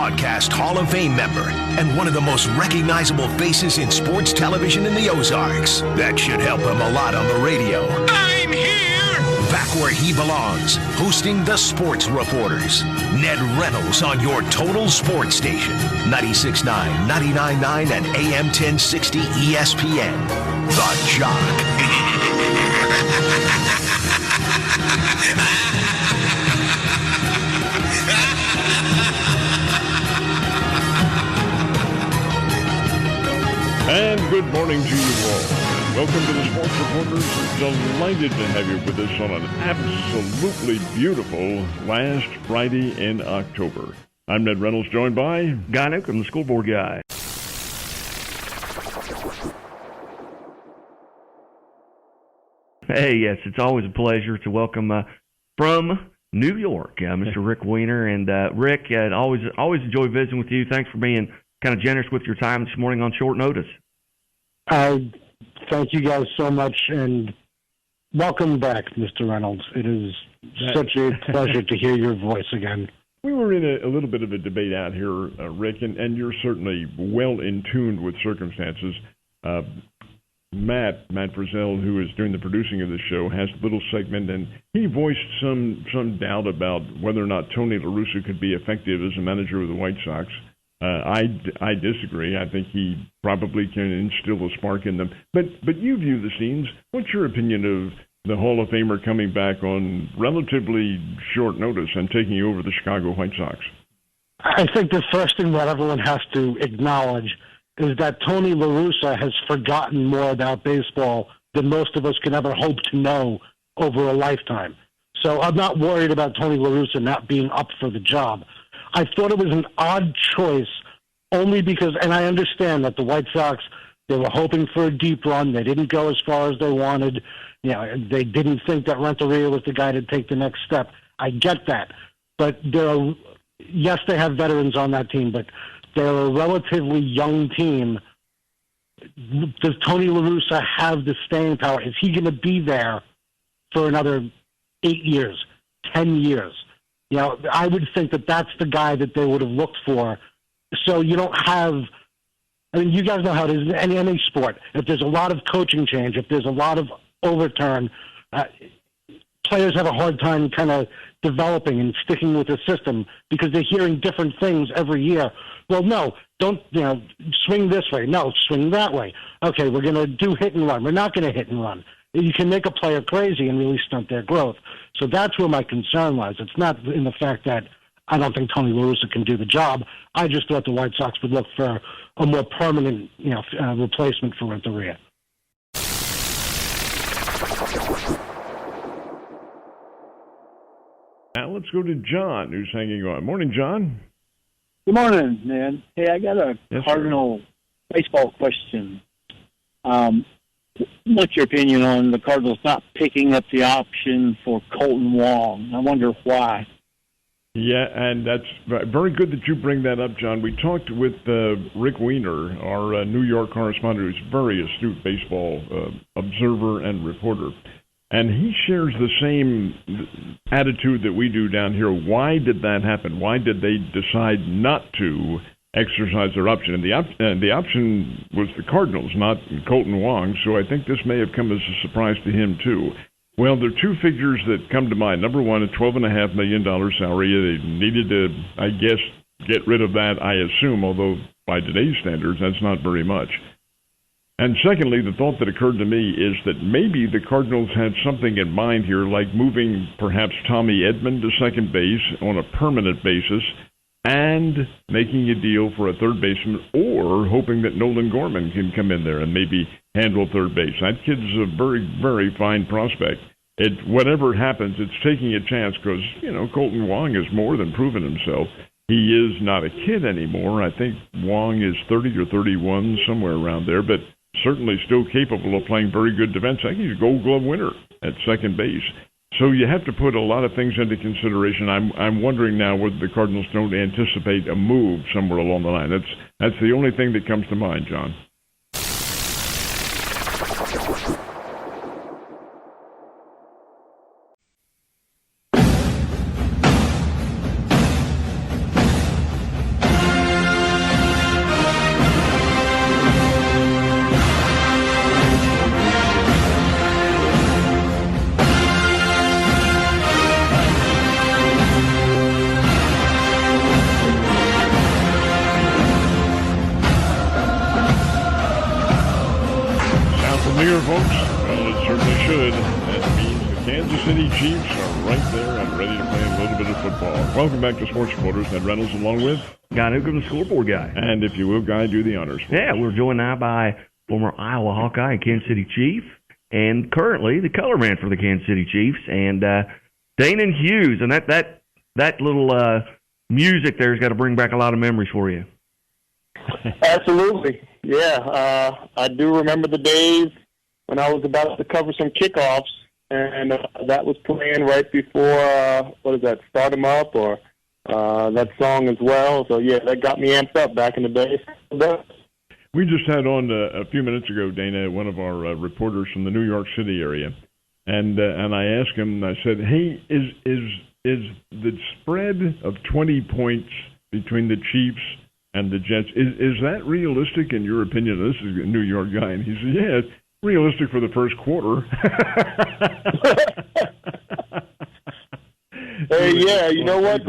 Broadcast Hall of Fame member and one of the most recognizable faces in sports television in the Ozarks. That should help him a lot on the radio. I'm here! Back where he belongs, hosting the Sports Reporters. Ned Reynolds on your total sports station. 96.9, 99.9, and AM 1060 ESPN. The Jock. And good morning to you all. Welcome to the Sports Reporters. Delighted to have you with us on an absolutely beautiful last Friday in October. I'm Ned Reynolds, joined by Guy Newcomb, the Scoreboard guy. Hey, yes, it's always a pleasure to welcome from New York, Mr. Rick Weiner. And Rick, always enjoy visiting with you. Thanks for being kind of generous with your time this morning on short notice. Thank you guys so much, and welcome back, Mr. Reynolds. It is such a pleasure to hear your voice again. We were in a little bit of a debate out here, Rick, and you're certainly well in tune with circumstances. Matt Frizzell, who is doing the producing of the show, has a little segment, and he voiced some doubt about whether or not Tony LaRussa could be effective as a manager of the White Sox. I disagree. I think he probably can instill a spark in them. But you view the scenes. What's your opinion of the Hall of Famer coming back on relatively short notice and taking over the Chicago White Sox? I think the first thing that everyone has to acknowledge is that Tony LaRussa has forgotten more about baseball than most of us can ever hope to know over a lifetime. So I'm not worried about Tony LaRussa not being up for the job. I thought it was an odd choice only because, and I understand that the White Sox, they were hoping for a deep run. They didn't go as far as they wanted. You know, they didn't think that Renteria was the guy to take the next step. I get that. But yes, they have veterans on that team, but they're a relatively young team. Does Tony LaRussa have the staying power? Is he going to be there for another 8 years, 10 years? You know, I would think that that's the guy that they would have looked for. So you don't have, I mean, you guys know how it is in any sport. If there's a lot of coaching change, if there's a lot of overturn, players have a hard time kind of developing and sticking with the system because they're hearing different things every year. Well, no, don't, swing this way. No, swing that way. Okay, we're going to do hit and run. We're not going to hit and run. You can make a player crazy and really stunt their growth. So that's where my concern lies. It's not in the fact that I don't think Tony LaRussa can do the job. I just thought the White Sox would look for a more permanent, replacement for Renteria. Now let's go to John, who's hanging on. Morning, John. Good morning, man. Hey, I got a Cardinal baseball question. What's your opinion on the Cardinals not picking up the option for Colton Wong? I wonder why. Yeah, and that's very good that you bring that up, John. We talked with Rick Weiner, our New York correspondent, who's a very astute baseball observer and reporter. And he shares the same attitude that we do down here. Why did that happen? Why did they decide not to exercise their option? And the option was the Cardinals, not Colton Wong, so I think this may have come as a surprise to him, too. Well, there are two figures that come to mind. Number one, a $12.5 million salary. They needed to, I guess, get rid of that, I assume, although by today's standards, that's not very much. And secondly, the thought that occurred to me is that maybe the Cardinals had something in mind here, like moving perhaps Tommy Edman to second base on a permanent basis and making a deal for a third baseman, or hoping that Nolan Gorman can come in there and maybe handle third base. That kid's a very, very fine prospect. Whatever happens, it's taking a chance because, Colton Wong has more than proven himself. He is not a kid anymore. I think Wong is 30 or 31, somewhere around there, but certainly still capable of playing very good defense. I think he's a Gold Glove winner at second base. So you have to put a lot of things into consideration. I'm wondering now whether the Cardinals don't anticipate a move somewhere along the line. That's the only thing that comes to mind, John. here, folks? Well, it certainly should. That means the Kansas City Chiefs are right there and ready to play a little bit of football. Welcome back to Sports Reporters. Ned Reynolds along with Jon Newcomb, the scoreboard guy. And if you will, Guy, do the honors. Yeah, we're joined now by former Iowa Hawkeye and Kansas City Chief, and currently the color man for the Kansas City Chiefs, and Danan Hughes. And that little music there's got to bring back a lot of memories for you. Absolutely. Yeah, I do remember the days when I was about to cover some kickoffs, and that was playing right before, Start 'em Up, or that song as well. So, yeah, that got me amped up back in the day. We just had on a few minutes ago, Dana, one of our reporters from the New York City area, and I asked him, I said, hey, is the spread of 20 points between the Chiefs and the Jets, is that realistic in your opinion? This is a New York guy, and he said, yeah, it's realistic for the first quarter. Hey, yeah, you know what?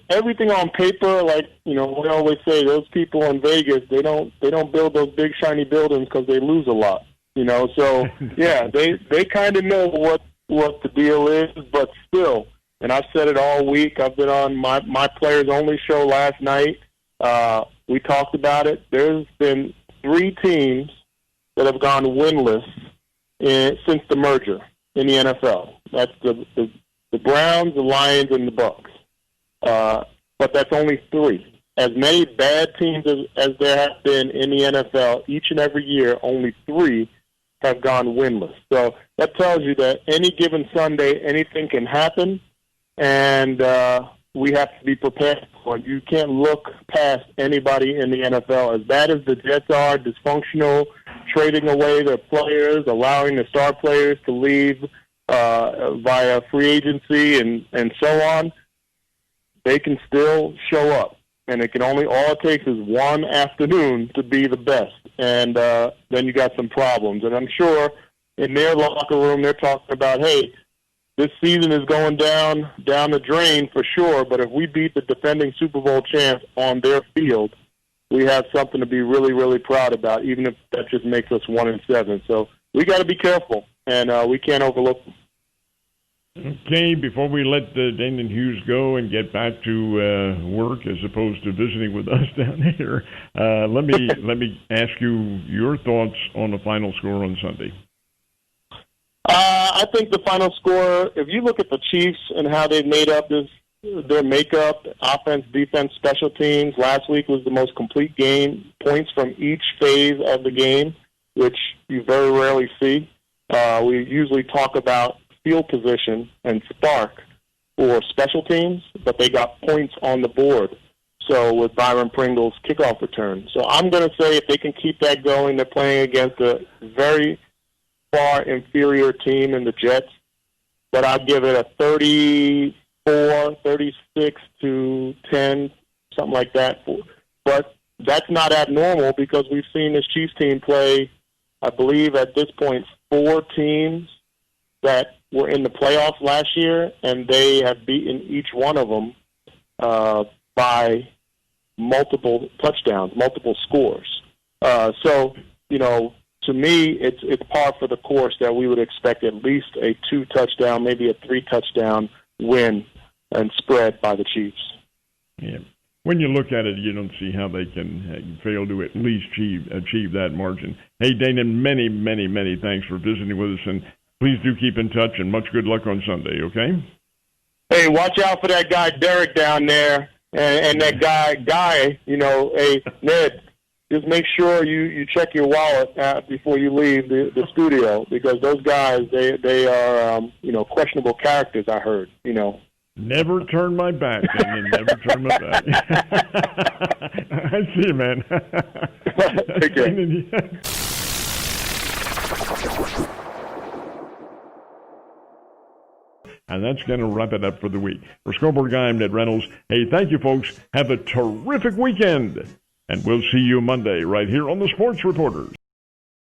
Everything on paper, we always say, those people in Vegas, they don't build those big shiny buildings because they lose a lot. So yeah, they kind of know what the deal is, but still, and I've said it all week. I've been on my players only show last night. We talked about it. There's been 3 teams that have gone winless since the merger in the NFL. That's the Browns, the Lions, and the Bucs. But that's only 3. As many bad teams as there have been in the NFL, each and every year, only 3 have gone winless. So that tells you that any given Sunday, anything can happen, and we have to be prepared for it. You can't look past anybody in the NFL. As bad as the Jets are, dysfunctional, trading away their players, allowing the star players to leave via free agency and so on, they can still show up. And all it takes is one afternoon to be the best. And then you got some problems. And I'm sure in their locker room they're talking about, hey, this season is going down the drain for sure, but if we beat the defending Super Bowl champs on their field, we have something to be really, really proud about, even if that just makes us 1-7. So we got to be careful, and we can't overlook them. Okay, before we let Danan Hughes go and get back to work as opposed to visiting with us down here, let me ask you your thoughts on the final score on Sunday. I think the final score, if you look at the Chiefs and how they've made up their makeup, offense, defense, special teams, last week was the most complete game, points from each phase of the game, which you very rarely see. We usually talk about field position and spark for special teams, but they got points on the board. So with Byron Pringle's kickoff return. So I'm going to say if they can keep that going, they're playing against a very far inferior team in the Jets, but I'll give it a 34, 36 to 10, something like that. But that's not abnormal because we've seen this Chiefs team play, I believe at this point, 4 teams that were in the playoffs last year, and they have beaten each one of them by multiple touchdowns, multiple scores. To me, it's par for the course that we would expect at least a 2-touchdown, maybe a 3-touchdown win and spread by the Chiefs. Yeah. When you look at it, you don't see how they can fail to at least achieve that margin. Hey, Danan, many, many, many thanks for visiting with us, and please do keep in touch, and much good luck on Sunday, okay? Hey, watch out for that guy Derek down there, and that guy, hey, Ned, just make sure you check your wallet before you leave the studio, because those guys, they are, questionable characters, I heard, Never turn my back, Damien. Never turn my back. I see you, man. Take care. And that's going to wrap it up for the week. For Scoreboard Guy, I'm Ned Reynolds. Hey, thank you, folks. Have a terrific weekend. And we'll see you Monday right here on the Sports Reporters.